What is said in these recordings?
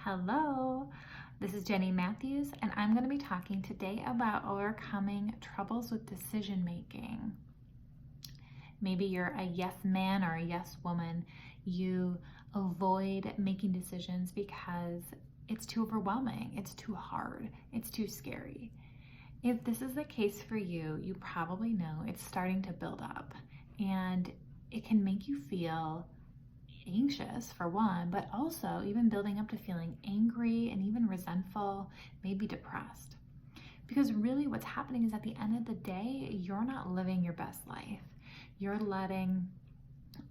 Hello, this is Jenny Matthews, and I'm going to be talking today about overcoming troubles with decision making. Maybe you're a yes man or a yes woman. You avoid making decisions because it's too overwhelming, it's too hard, it's too scary. If this is the case for you, you probably know it's starting to build up, and it can make you feel anxious for one, but also even building up to feeling angry and even resentful, maybe depressed. Because really what's happening is at the end of the day, you're not living your best life. You're letting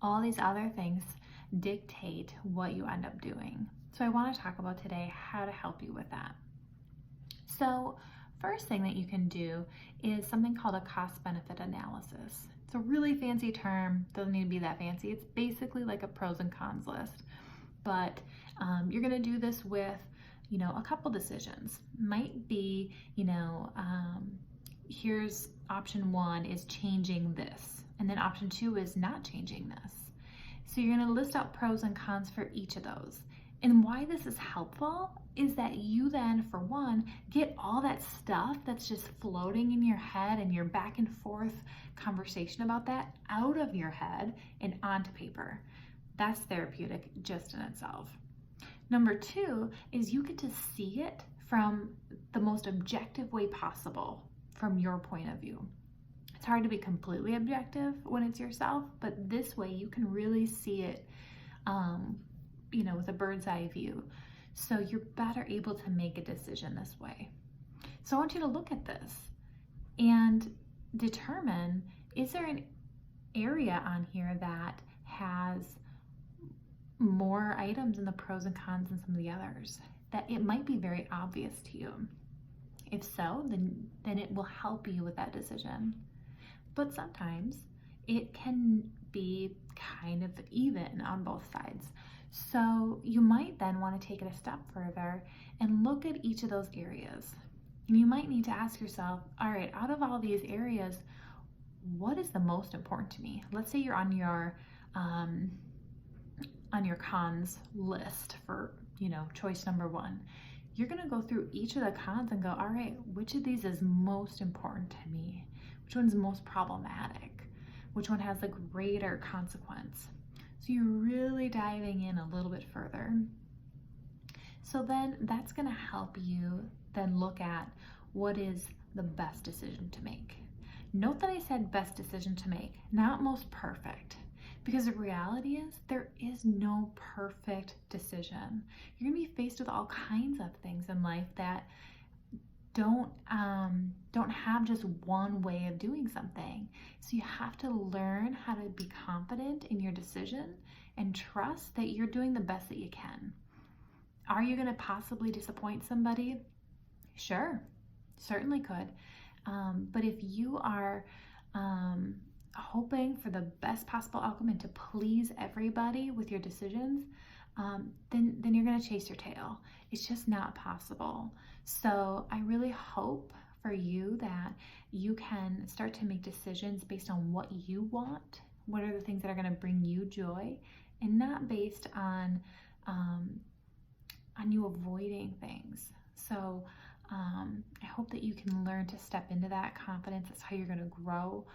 all these other things dictate what you end up doing. So I want to talk about today how to help you with that. So first thing that you can do is something called a cost-benefit analysis. It's a really fancy term, doesn't need to be that fancy. It's basically like a pros and cons list, but you're gonna do this with, a couple decisions. Might be, here's option one is changing this, and then option two is not changing this. So you're gonna list out pros and cons for each of those. And why this is helpful is that you then, for one, get all that stuff that's just floating in your head and your back and forth conversation about that out of your head and onto paper. That's therapeutic just in itself. Number two is you get to see it from the most objective way possible from your point of view. It's hard to be completely objective when it's yourself, but this way you can really see it with a bird's eye view. So you're better able to make a decision this way. So I want you to look at this and determine, is there an area on here that has more items in the pros and cons than some of the others, that it might be very obvious to you? If so, then it will help you with that decision. But sometimes it can be kind of even on both sides. So you might then want to take it a step further and look at each of those areas. And you might need to ask yourself, all right, out of all these areas, what is the most important to me? Let's say you're on your cons list for, choice number one. You're going to go through each of the cons and go, all right, which of these is most important to me? Which one's most problematic? Which one has a greater consequence? So you're really diving in a little bit further. So then that's going to help you then look at what is the best decision to make. Note that I said best decision to make, not most perfect, because the reality is there is no perfect decision. You're going to be faced with all kinds of things in life that don't have just one way of doing something. So you have to learn how to be confident in your decision and trust that you're doing the best that you can. Are you going to possibly disappoint somebody? Sure, certainly could. But if you are hoping for the best possible outcome and to please everybody with your decisions, then you're going to chase your tail. It's just not possible. So I really hope for you that you can start to make decisions based on what you want, what are the things that are going to bring you joy, and not based on you avoiding things. So I hope that you can learn to step into that confidence. That's how you're going to grow,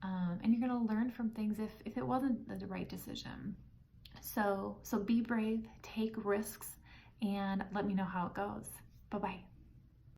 and you're going to learn from things if it wasn't the right decision. So be brave, take risks, and let me know how it goes. Bye-bye.